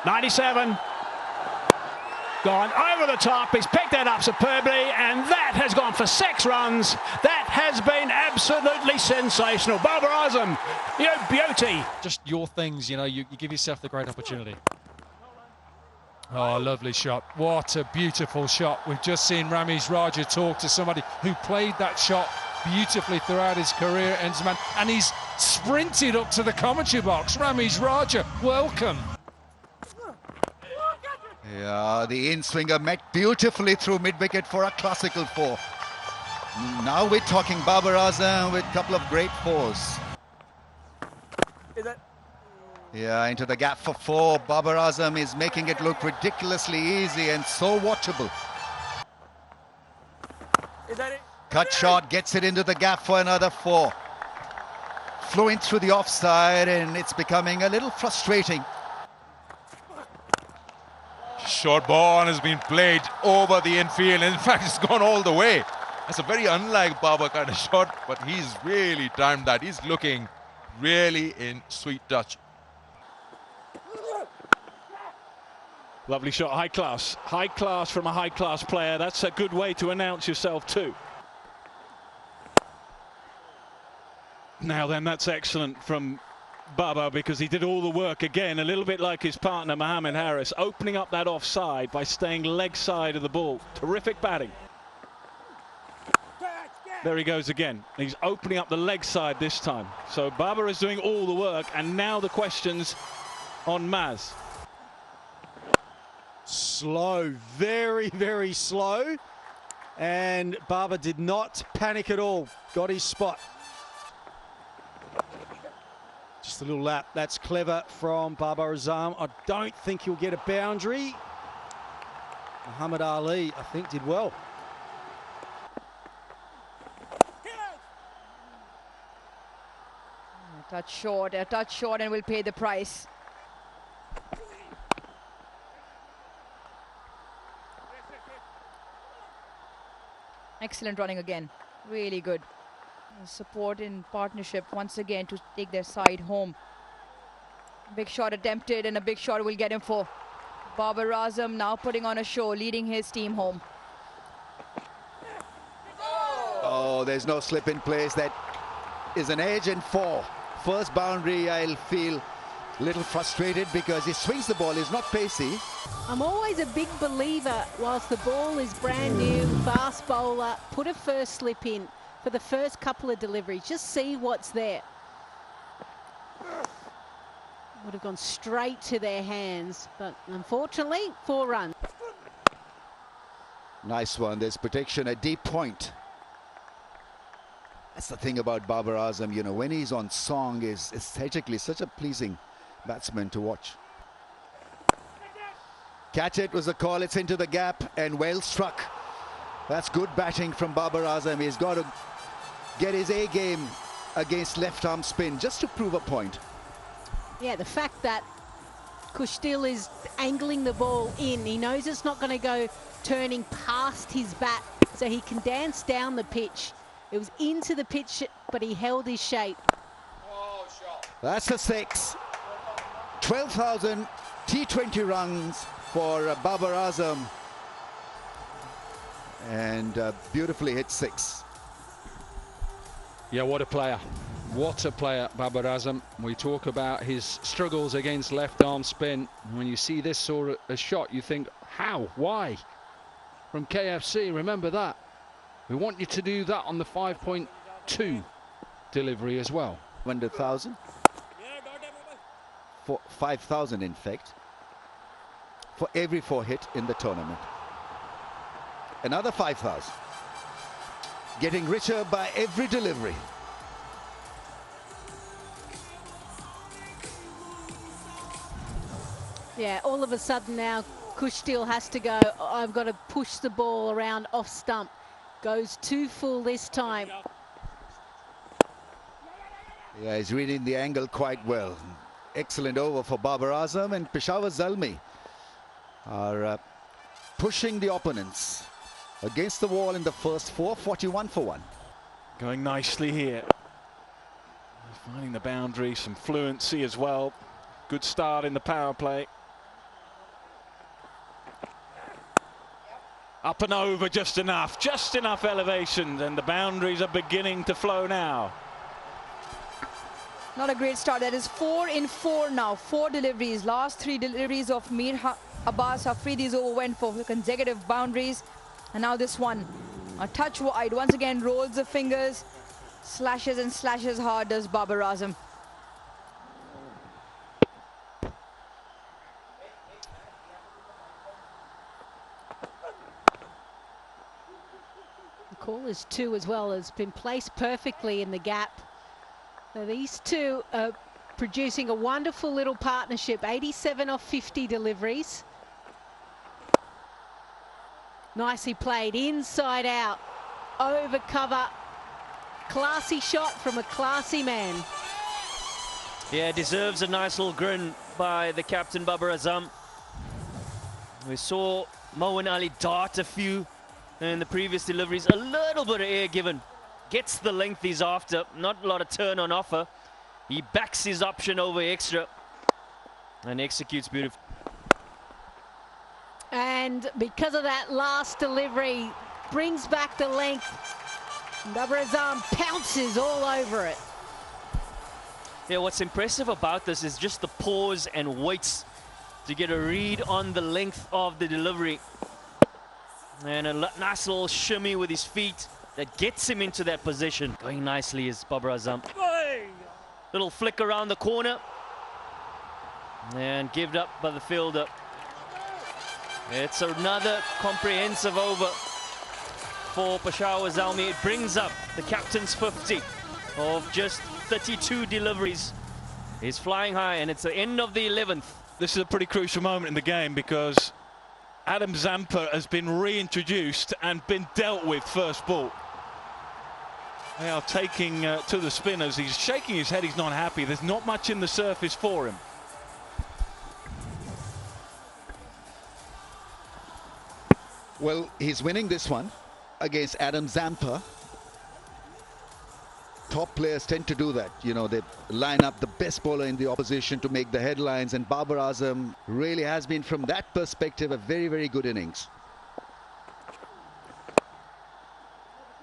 97. Gone over the top. He's picked that up superbly, and that has gone for 6 runs. That has been absolutely sensational. Babar Azam, you beauty. Just your things, you give yourself the great opportunity. Oh, lovely shot. What a beautiful shot. We've just seen Ramiz Raja talk to somebody who played that shot beautifully throughout his career, Enzman, and he's sprinted up to the commentary box. Ramiz Raja, welcome. Yeah, the in-swinger met beautifully through mid-wicket for a classical 4. Now we're talking Babar Azam with a couple of great 4s. Yeah, into the gap for 4. Babar Azam is making it look ridiculously easy and so watchable. Cut shot, gets it into the gap for another 4. Flowing through the offside, and it's becoming a little frustrating. Short ball has been played over the infield, and in fact it's gone all the way. That's a very unlike Babar kind of shot, but he's really timed that. He's looking really in sweet touch. Lovely shot, high class from a high class player. That's a good way to announce yourself too. Now then, that's excellent from Babar, because he did all the work again, a little bit like his partner Mohammed Harris, opening up that offside by staying leg side of the ball. Terrific batting. There he goes again. He's opening up the leg side this time. So Babar is doing all the work, and now the questions on Maz. Slow, very, very slow. And Babar did not panic at all. Got his spot. Just a little lap. That's clever from Babar Azam. I don't think he'll get a boundary. Muhammad Ali, I think, did well. A touch short, and will pay the price. Excellent running again. Really good. Support in partnership once again to take their side home. Big shot attempted, and a big shot will get him for Babar Azam, now putting on a show, leading his team home. Oh, there's no slip in place. That is an edge and 4. First boundary, I'll feel a little frustrated because he swings the ball, he's not pacey. I'm always a big believer, whilst the ball is brand new, fast bowler, put a first slip in for the first couple of deliveries. Just see what's there. Would have gone straight to their hands, but unfortunately, 4 runs. Nice one. There's protection at deep point. That's the thing about Babar Azam, when he's on song, is aesthetically such a pleasing batsman to watch. Catch it was the call. It's into the gap and well struck. That's good batting from Babar Azam. He's got to get his A game against left arm spin just to prove a point. Yeah, the fact that Kushdil is angling the ball in, he knows it's not going to go turning past his bat, so he can dance down the pitch. It was into the pitch, but he held his shape. That's a 6. 12,000 T20 runs for Babar Azam. And beautifully hit 6. Yeah, what a player. What a player, Babar Azam. We talk about his struggles against left arm spin. When you see this sort of a shot, you think, how? Why? From KFC, remember that. We want you to do that on the 5.2 delivery as well. 100,000. For 5,000, in fact, for every 4 hit in the tournament. Another 5,000. Getting richer by every delivery. Yeah, all of a sudden now Kushdil has to go, I've got to push the ball around off stump. Goes too full this time. Yeah, he's reading the angle quite well. Excellent over for Babar Azam, and Peshawar Zalmi are pushing the opponents against the wall in the first 4, 41 for 1. Going nicely here. Finding the boundary, some fluency as well. Good start in the power play. Up and over just enough elevation, and the boundaries are beginning to flow now. Not a great start. That is 4 in 4 now. 4 deliveries. Last 3 deliveries of Mir Abbas Afridi's over went for consecutive boundaries. And now this one. A touch wide. Once again rolls the fingers. Slashes and slashes hard does Babar Azam. The call is 2 as well. Has been placed perfectly in the gap. So these two are producing a wonderful little partnership. 87 off 50 deliveries. Nicely played, inside out, over cover. Classy shot from a classy man. Yeah, deserves a nice little grin by the captain, Babar Azam. We saw Moeen Ali dart a few in the previous deliveries. A little bit of air given. Gets the length he's after. Not a lot of turn on offer. He backs his option over extra and executes beautifully. And because of that last delivery, brings back the length. Babar Azam pounces all over it. Yeah, what's impressive about this is just the pause and waits to get a read on the length of the delivery. And a nice little shimmy with his feet that gets him into that position. Going nicely is Babar Azam. Little flick around the corner. And given up by the fielder. It's another comprehensive over for Peshawar Zalmi. It brings up the captain's 50 of just 32 deliveries. He's flying high, and it's the end of the 11th. This is a pretty crucial moment in the game because Adam Zampa has been reintroduced and been dealt with first ball. They are taking to the spinners. He's shaking his head. He's not happy. There's not much in the surface for him. Well, he's winning this one against Adam Zampa. Top players tend to do that. You know, they line up the best bowler in the opposition to make the headlines, and Babar Azam really has been, from that perspective, a very, very good innings.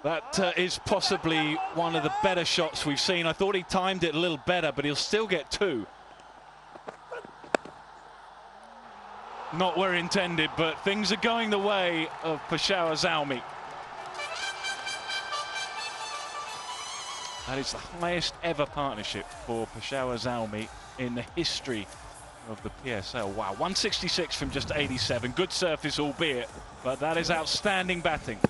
That is possibly one of the better shots we've seen. I thought he timed it a little better, but he'll still get 2. Not where intended, but things are going the way of Peshawar Zalmi. That is the highest ever partnership for Peshawar Zalmi in the history of the PSL. Wow, 166 from just 87. Good surface, albeit, but that is outstanding batting.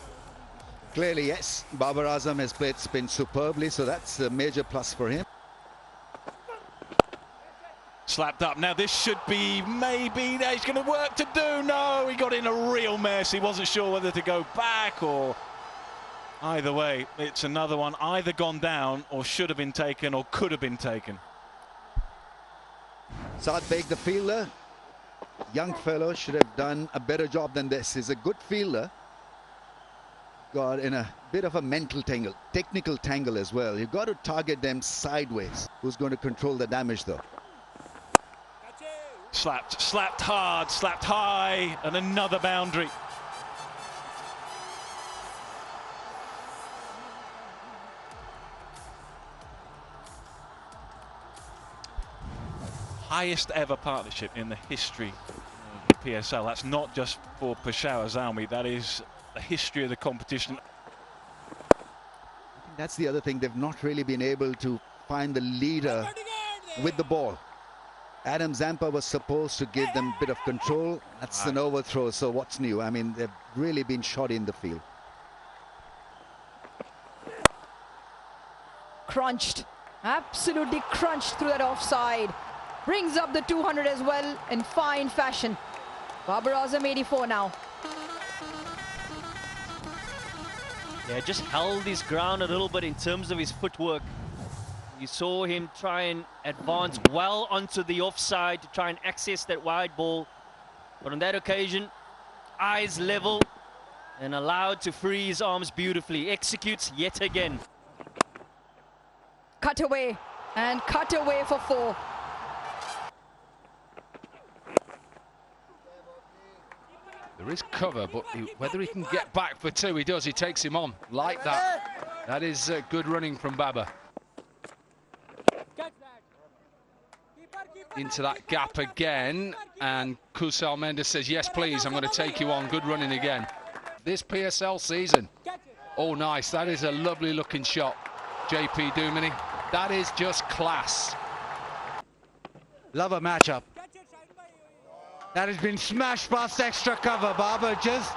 Clearly, yes, Babar Azam has played spin superbly, so that's a major plus for him. Slapped up. Now this should be maybe, he's going to work to do. No, he got in a real mess. He wasn't sure whether to go back or... Either way, it's another one either gone down or should have been taken or could have been taken. Saad Beg, the fielder, young fellow, should have done a better job than this. He's a good fielder. Got in a bit of a mental tangle, technical tangle as well. You've got to target them sideways. Who's going to control the damage though? Slapped hard, slapped high, and another boundary. Highest ever partnership in the history of the PSL. That's not just for Peshawar Zalmi, that is the history of the competition. I think that's the other thing. They've not really been able to find the leader with the ball. Adam Zampa was supposed to give them a bit of control. That's an overthrow, so what's new? I mean, they've really been shot in the field. Crunched, absolutely crunched through that offside. Brings up the 200 as well in fine fashion. Babar Azam 84 now. Yeah, just held his ground a little bit in terms of his footwork. You saw him try and advance well onto the offside to try and access that wide ball. But on that occasion, eyes level and allowed to free his arms beautifully. Executes yet again. Cut away and cut away for 4. The There is cover, but whether he can get back for two, he does. He takes him on like that. That is good running from Babar. Into that gap again, and Kusal Mendes says, yes, please, I'm going to take you on. Good running again. This PSL season. Oh, nice. That is a lovely looking shot, JP Dumini. That is just class. Love a matchup. That has been smashed past extra cover. Babar just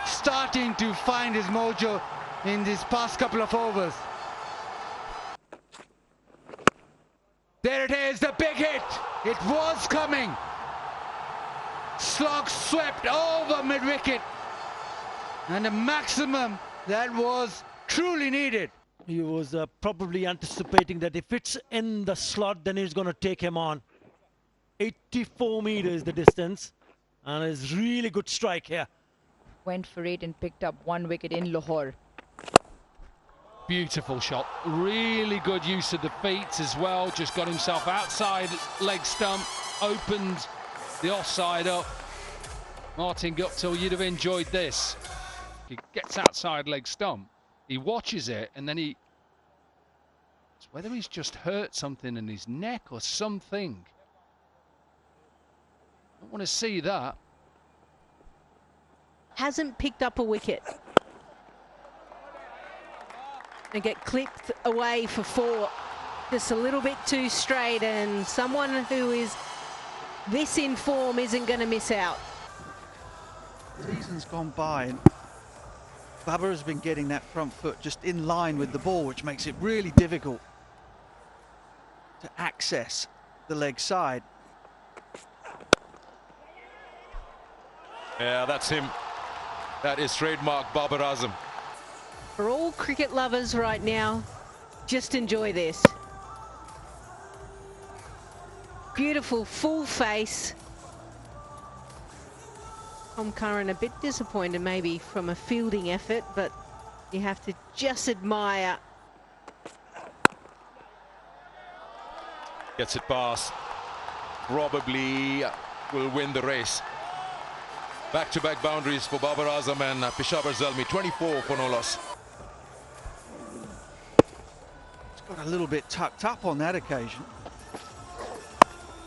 starting to find his mojo in these past couple of overs. There it is, the big hit. It was coming. Slog swept over mid-wicket. And the maximum that was truly needed. He was probably anticipating that if it's in the slot, then he's going to take him on. 84 meters the distance, and it's really good strike here. Went for it and picked up 1 wicket in Lahore. Beautiful shot. Really good use of the feet as well. Just got himself outside leg stump, opened the offside up. Martin Guptill, you'd have enjoyed this. He gets outside leg stump, he watches it, and then it's whether he's just hurt something in his neck or something. I don't want to see that. Hasn't picked up a wicket. And get clipped away for 4. Just a little bit too straight, and someone who is this in form isn't going to miss out. Season's gone by, and Babar has been getting that front foot just in line with the ball, which makes it really difficult to access the leg side. Yeah, that's him. That is trademark Babar Azam. For all cricket lovers right now, just enjoy this. Beautiful full face. Tom Curran a bit disappointed maybe from a fielding effort, but you have to just admire. Gets it past. Probably will win the race. Back-to-back boundaries for Babar Azam and Peshawar Zalmi. 24 for no loss. Got a little bit tucked up on that occasion.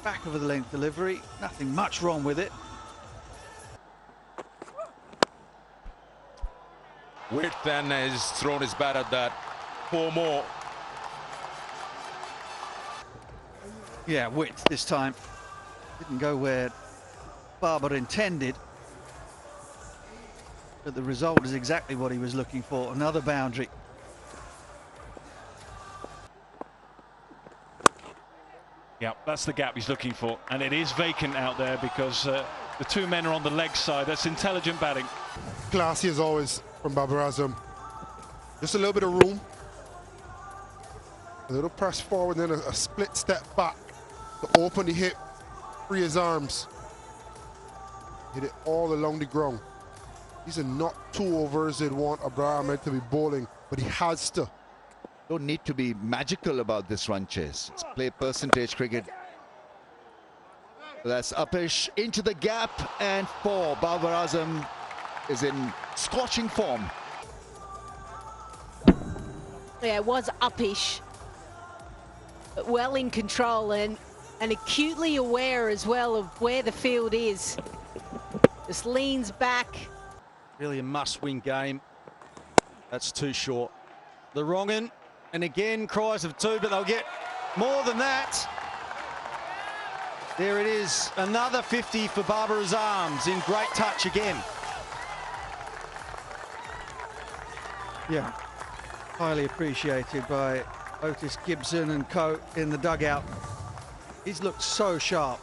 Back of the length delivery, nothing much wrong with it. Witt then has thrown his bat at that. 4 more. Yeah, Witt this time didn't go where Babar intended, but the result is exactly what he was looking for. Another boundary. Yeah, that's the gap he's looking for, and it is vacant out there because the 2 men are on the leg side. That's intelligent batting. Classy as always from Babar Azam. Just a little bit of room, a little press forward, then a split step back to open the hip, free his arms, hit it all along the ground. These are not 2 overs they'd want Babar Azam to be bowling, but he has to. Don't need to be magical about this run chase. It's play percentage cricket. That's Upish into the gap, and 4. Babar Azam is in scorching form. Yeah, it was Upish, but well in control and acutely aware as well of where the field is. Just leans back. Really a must-win game. That's too short. The wrong end. And again, cries of 2, but they'll get more than that. There it is, another 50 for Babar Azam, in great touch again. Yeah, highly appreciated by Otis Gibson and co in the dugout. He's looked so sharp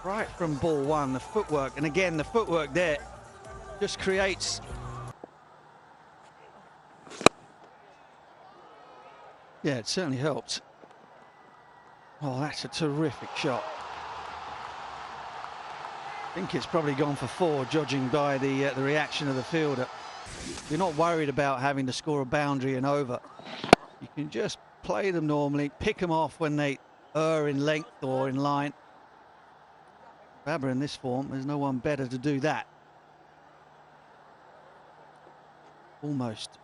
right from ball 1, the footwork, and again the footwork there just creates. Yeah, it certainly helped. Oh, that's a terrific shot. I think it's probably gone for 4, judging by the reaction of the fielder. You're not worried about having to score a boundary and over. You can just play them normally, pick them off when they err in length or in line. Babar in this form, there's no one better to do that. Almost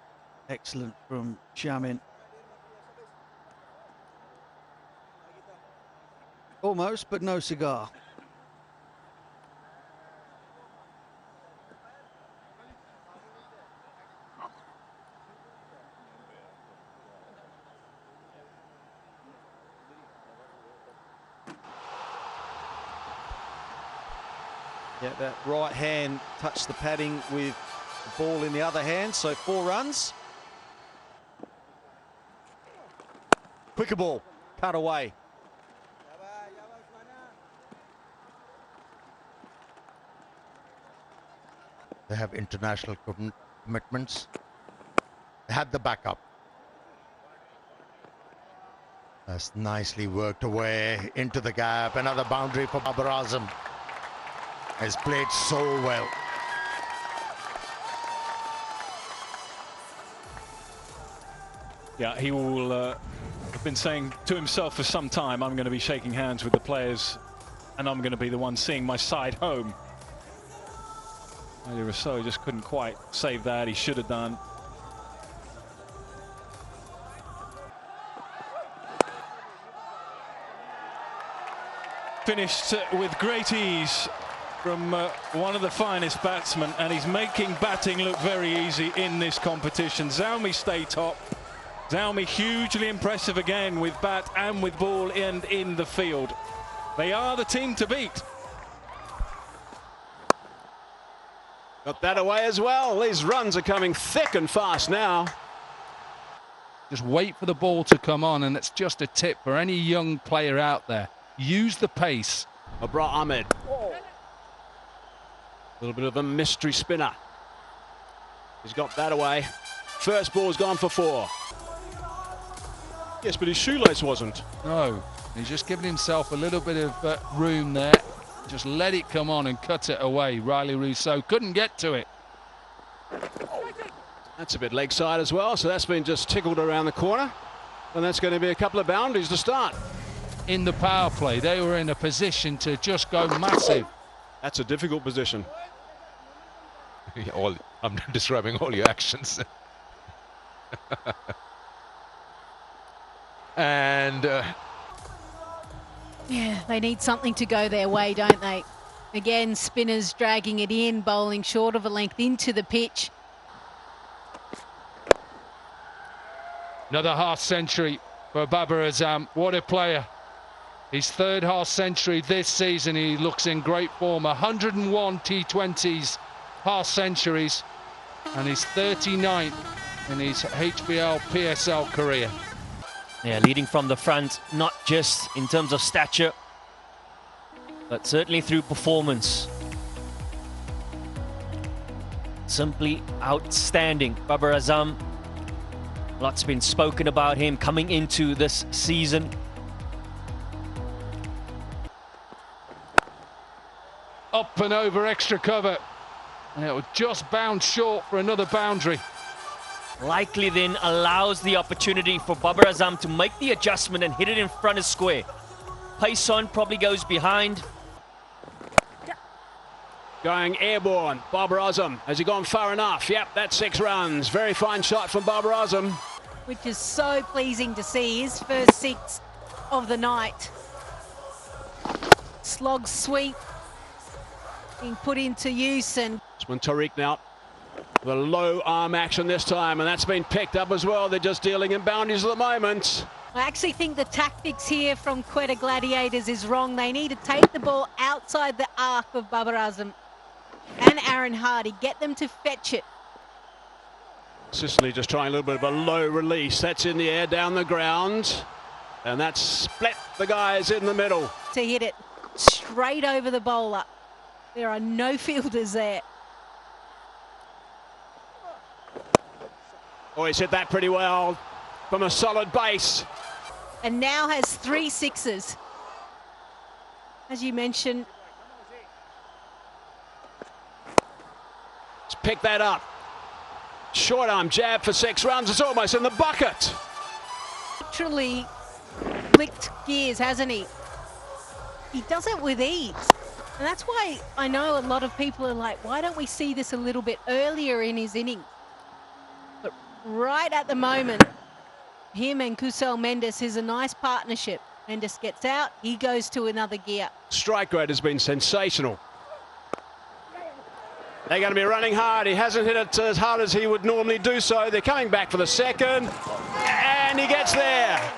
excellent from Shamin. Almost, but no cigar. Yeah, that right hand touched the padding with the ball in the other hand, so 4 runs. Quicker ball, cut away. They have international commitments. They have the backup. That's nicely worked away into the gap. Another boundary for Babar Azam. Has played so well. Yeah, he will have been saying to himself for some time, I'm going to be shaking hands with the players and I'm going to be the one seeing my side home. Ali Rousseau just couldn't quite save that. He should have done. Finished with great ease from one of the finest batsmen, and he's making batting look very easy in this competition. Zalmi stay top. Zalmi hugely impressive again with bat and with ball and in the field. They are the team to beat. Got that away as well. These runs are coming thick and fast now. Just wait for the ball to come on, and it's just a tip for any young player out there. Use the pace. Babar Ahmed. A little bit of a mystery spinner. He's got that away. First ball's gone for 4. Yes, but his shoelace wasn't. No, he's just giving himself a little bit of room there. Just let it come on and cut it away. Riley Rousseau couldn't get to it. That's a bit leg side as well, so that's been just tickled around the corner. And that's going to be a couple of boundaries to start. In the power play, they were in a position to just go massive. That's a difficult position. I'm describing all your actions. And yeah, they need something to go their way, don't they? Again, spinners dragging it in, bowling short of a length into the pitch. Another half century for Babar Azam. What a player. His 3rd half century this season. He looks in great form. 101 T20s, half centuries, and his 39th in his HBL PSL career. Yeah, leading from the front, not just in terms of stature, but certainly through performance. Simply outstanding. Babar Azam, lots been spoken about him coming into this season. Up and over extra cover, and it will just bounce short for another boundary. Likely then allows the opportunity for Babar Azam to make the adjustment and hit it in front of square. Pace on, probably goes behind. Going airborne, Babar Azam. Has he gone far enough? Yep, that's 6 runs. Very fine shot from Babar Azam. Which is so pleasing to see. His first 6 of the night. Slog sweep being put into use, and Usman Tariq now. The low arm action this time, and that's been picked up as well. They're just dealing in boundaries at the moment. I actually think the tactics here from Quetta Gladiators is wrong. They need to take the ball outside the arc of Babar Azam and Aaron Hardy, get them to fetch it. Sicily just trying a little bit of a low release. That's in the air, down the ground, and that's split the guys in the middle. To hit it straight over the bowler. There are no fielders there. Oh, he's hit that pretty well from a solid base. And now has 3 sixes. As you mentioned. Let's pick that up. Short arm jab for 6 runs. It's almost in the bucket. Literally flicked gears, hasn't he? He does it with ease. And that's why I know a lot of people are like, why don't we see this a little bit earlier in his innings? right at the moment, him and Kusal Mendes is a nice partnership. Mendes gets out, he goes to another gear. Strike rate has been sensational. They're going to be running hard. He hasn't hit it as hard as he would normally do so. They're coming back for the second. And he gets there.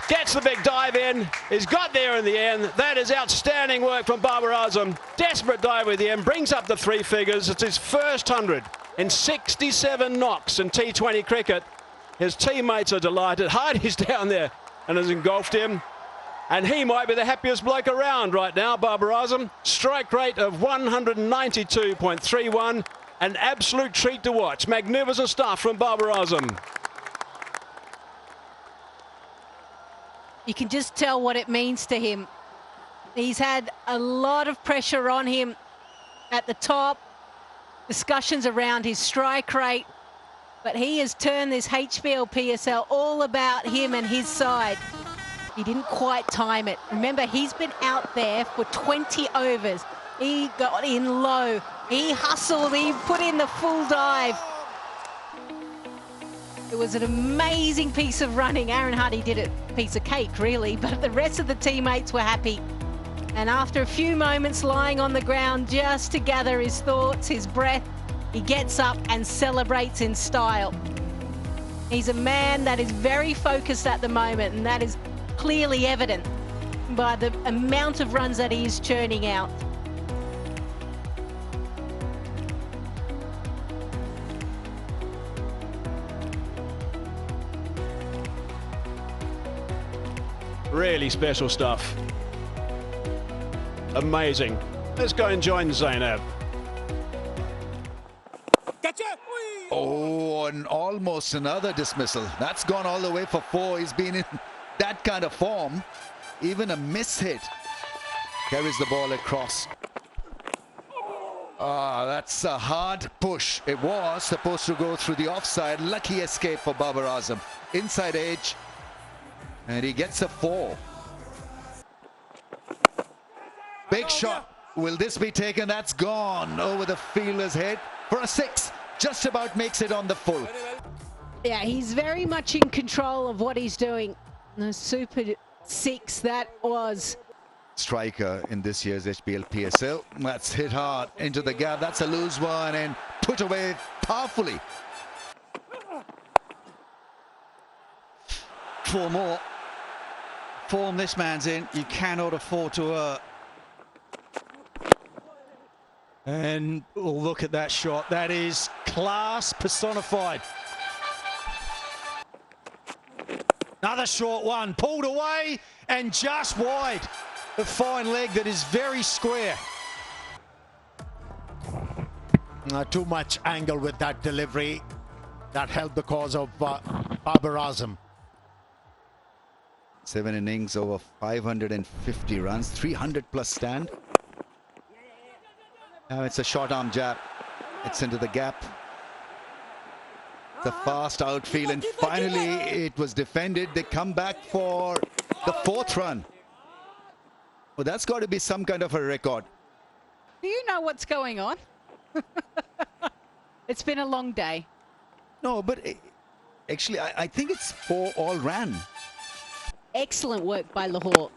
Gets the big dive in. He's got there in the end. That is outstanding work from Babar Azam. Desperate dive with the end. Brings up the 3 figures. It's his first 100 in 67 knocks in T20 cricket. His teammates are delighted. Hardy's down there and has engulfed him. And he might be the happiest bloke around right now, Babar Azam. Strike rate of 192.31. An absolute treat to watch. Magnificent stuff from Babar Azam. You can just tell what it means to him. He's had a lot of pressure on him at the top, discussions around his strike rate, but he has turned this HBL PSL all about him and his side. He didn't quite time it. Remember, he's been out there for 20 overs. He got in low, he hustled, he put in the full dive. It was an amazing piece of running. Aaron Hardy did it, piece of cake really, but the rest of the teammates were happy. And after a few moments lying on the ground just to gather his thoughts, his breath, he gets up and celebrates in style. He's a man that is very focused at the moment, and that is clearly evident by the amount of runs that he is churning out. Really special stuff. Amazing. Let's go and join Zainab. Oh, and almost another dismissal. That's gone all the way for 4. He's been in that kind of form. Even a miss hit carries the ball across. That's a hard push. It was supposed to go through the offside. Lucky escape for Babar Azam. Inside edge. And he gets a 4. Big shot. Will this be taken? That's gone over the fielder's head for a 6. Just about makes it on the full. Yeah, he's very much in control of what he's doing. The Super 6 that was. Striker in this year's HBL PSL. That's hit hard into the gap. That's a loose one and put away powerfully. 4 more. Form this man's in. You cannot afford to And oh, look at that shot. That is class personified. Another short one. Pulled away and just wide. A fine leg that is very square. Too much angle with that delivery. That helped the cause of Babar Azam. 7 innings, over 550 runs, 300 plus stand. Now it's a short arm jab. It's into the gap. The fast outfield, and finally it was defended. They come back for the 4th run. Well, that's got to be some kind of a record. Do you know what's going on? It's been a long day. No, but actually I think it's 4 all ran. Excellent work by Lahore.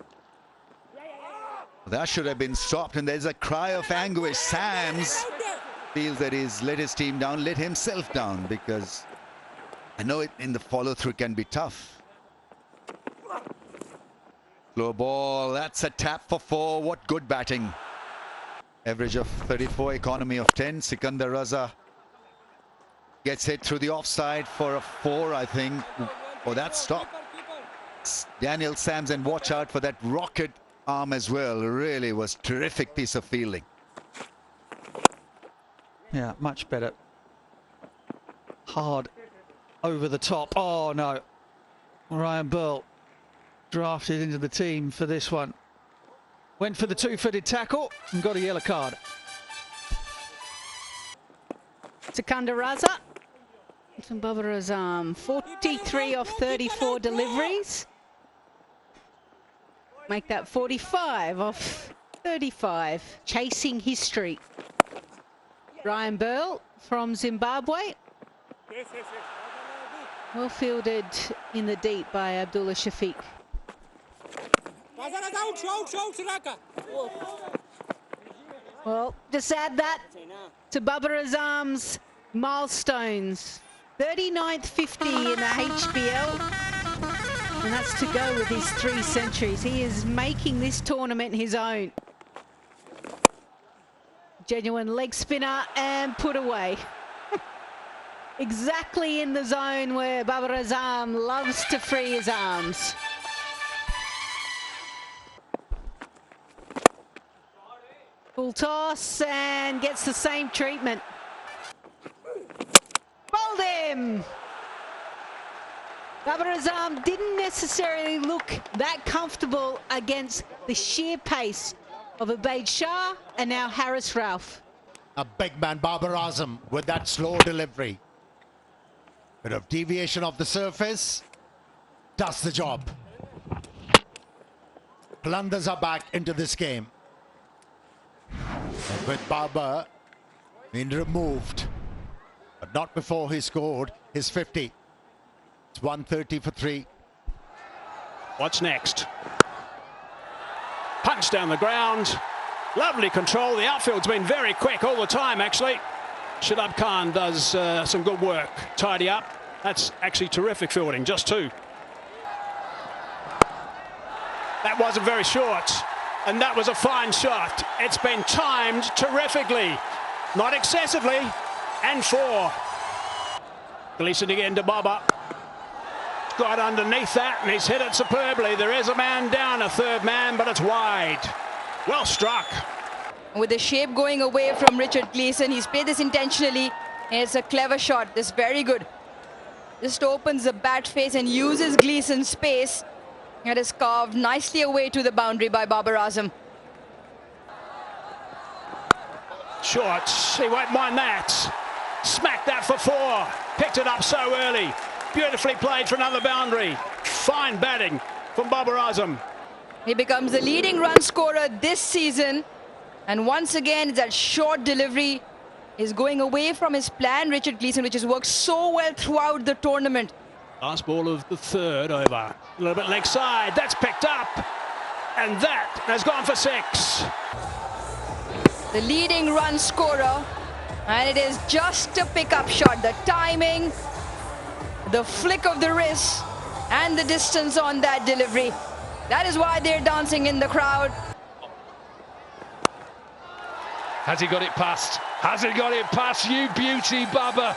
That should have been stopped, and there's a cry of anguish. Sams feels that he's let his team down, let himself down, because I know it in the follow-through can be tough. Slow ball, that's a tap for 4. What good batting. Average of 34, economy of 10. Sikandar Raza gets hit through the offside for a 4, I think. Oh, that's stopped. Daniel Sams, and watch out for that rocket arm as well. Really was terrific piece of fielding. Yeah, much better. Hard over the top. Oh no. Ryan Burl drafted into the team for this one. Went for the 2-footed tackle and got a yellow card. Sikandar Raza from Babar Azam. 43 of 34 deliveries. Make that 45 of 35. Chasing history. Ryan Burl from Zimbabwe. Well fielded in the deep by Abdullah Shafiq. Well, just add that to Babar Azam's milestones. 39th 50 in the HBL. And that's to go with his 3 centuries. He is making this tournament his own. Genuine leg spinner and put away. Exactly in the zone where Babar Azam loves to free his arms. Full toss and gets the same treatment. Bowled him! Babar Azam didn't necessarily look that comfortable against the sheer pace of Ubaid Shah and now Haris Rauf. A big man, Babar Azam, with that slow delivery. Bit of deviation of the surface. Does the job. Qalandars are back into this game. And with Babar being removed, but not before he scored his 50. It's 130 for 3. What's next? Punch down the ground. Lovely control. The outfield's been very quick all the time, actually. Shadab Khan does some good work. Tidy up. That's actually terrific fielding. Just 2. That wasn't very short. And that was a fine shot. It's been timed terrifically. Not excessively. And 4. Gleeson again to Babar. Got underneath that and he's hit it superbly. There is a man down, a 3rd man, but it's wide. Well struck. With the shape going away from Richard Gleeson, he's played this intentionally. It's a clever shot. This is very good. Just opens the bat face and uses Gleeson's space. It is carved nicely away to the boundary by Babar Azam. Short. He won't mind that. Smacked that for 4. Picked it up so early. Beautifully played for another boundary. Fine batting from Babar Azam. He becomes the leading run scorer this season. And once again, that short delivery is going away from his plan, Richard Gleeson, which has worked so well throughout the tournament. Last ball of the 3rd over. A little bit leg side. That's picked up. And that has gone for 6. The leading run scorer. And it is just a pickup shot. The timing, the flick of the wrist, and the distance on that delivery. That is why they're dancing in the crowd. Has he got it past? Has he got it past? You beauty, Babar.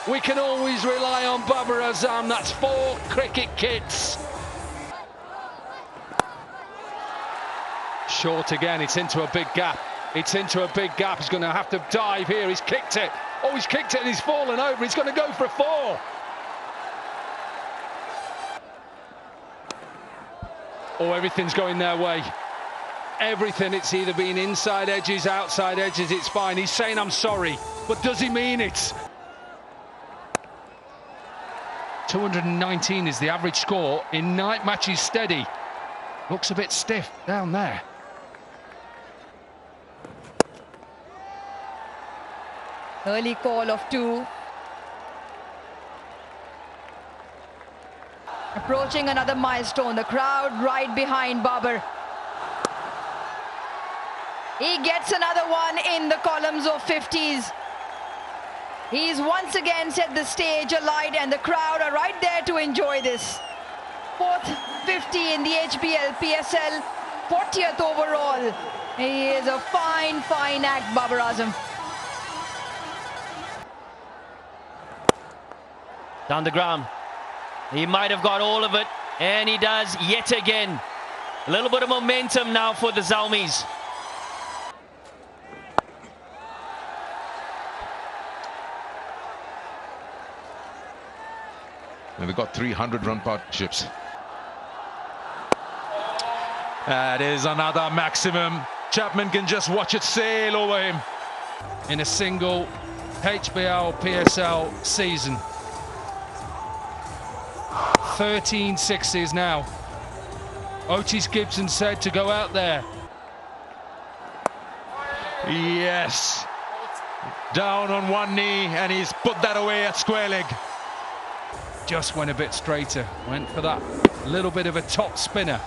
We can always rely on Babar Azam. That's 4 cricket kits. Short again. It's into a big gap. It's into a big gap. He's going to have to dive here. He's kicked it. Oh, he's kicked it and he's fallen over. He's going to go for a 4. Oh, everything's going their way. Everything. It's either been inside edges, outside edges. It's fine. He's saying, I'm sorry. But does he mean it? 219 is the average score in night matches steady. Looks a bit stiff down there. Early call of 2. Approaching another milestone. The crowd right behind Babar. He gets another one in the columns of 50s. He's once again set the stage alight and the crowd are right there to enjoy this. 4th 50 in the HBL PSL, 40th overall. He is a fine, fine act, Babar Azam. Down the ground. He might have got all of it, and he does yet again. A little bit of momentum now for the Zalmis. And they've got 300-run partnerships. That is another maximum. Chapman can just watch it sail over him. In a single HBL PSL season. 13 sixes now. Otis Gibson said to go out there. Yes. Down on one knee, and he's put that away at square leg. Just went a bit straighter, went for that little bit of a top spinner.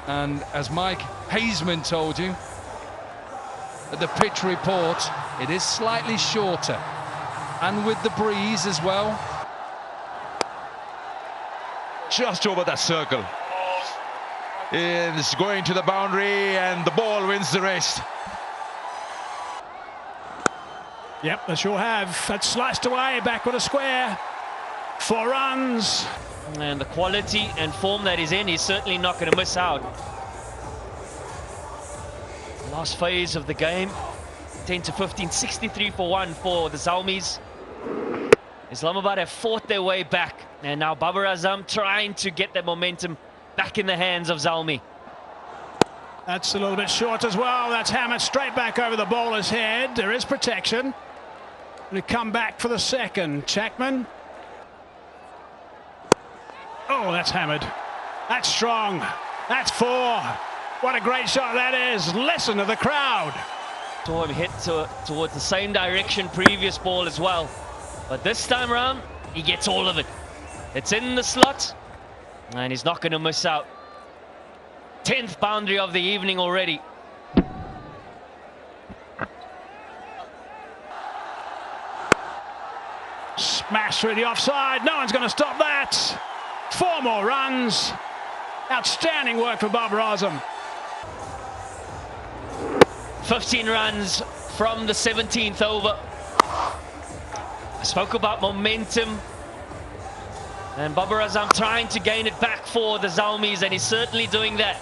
And as Mike Hazeman told you at the pitch report, it is slightly shorter, and with the breeze as well. Just over that circle. It's going to the boundary, and the ball wins the race. Yep, they sure have. That's sliced away, back with a square. 4 runs. And the quality and form that he's in, he's certainly not going to miss out. Last phase of the game, 10 to 15, 63 for 1 for the Zalmis. Islamabad have fought their way back, and now Babar Azam trying to get that momentum back in the hands of Zalmi. That's a little bit short as well. That's hammered straight back over the bowler's head. There is protection. Going to come back for the second. Chapman. Oh, that's hammered. That's strong. That's 4. What a great shot that is. Listen to the crowd. Saw him hit towards the same direction previous ball as well. But this time around, he gets all of it. It's in the slot, and he's not going to miss out. 10th boundary of the evening already. Smash through the offside. No one's going to stop that. 4 more runs. Outstanding work for Babar Azam. 15 runs from the 17th over. I spoke about momentum, and Babar Azam trying to gain it back for the Zalmis, and he's certainly doing that.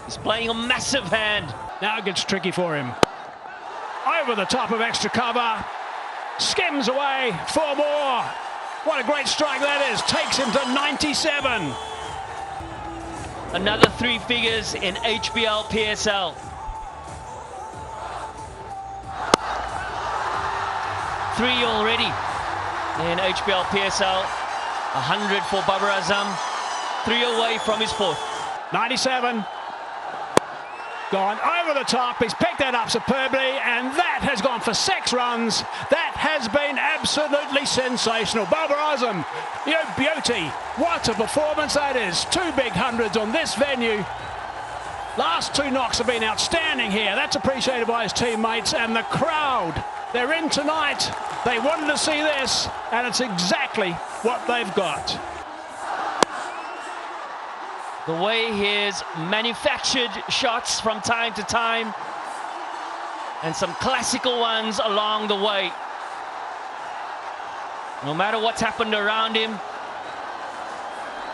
He's playing a massive hand. Now it gets tricky for him. Over the top of extra cover. Skims away. 4 more. What a great strike that is. Takes him to 97. Another 3 figures in HBL PSL. 3 already in HBL PSL. 100 for Babar Azam. 3 away from his 4th. 97. Gone over the top. He's picked that up superbly, and that has gone for 6 runs. That has been absolutely sensational. Babar Azam, you beauty. What a performance that is. 2 big hundreds on this venue. Last 2 knocks have been outstanding here. That's appreciated by his teammates and the crowd. They're in tonight. They wanted to see this, and it's exactly what they've got. The way he has manufactured shots from time to time, and some classical ones along the way. No matter what's happened around him,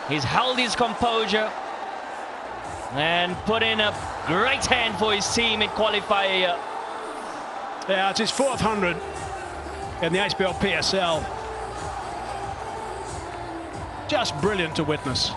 he's held his composure and put in a great hand for his team in qualifier. Yeah, it's his 4th 100 in the HBL PSL. Just brilliant to witness.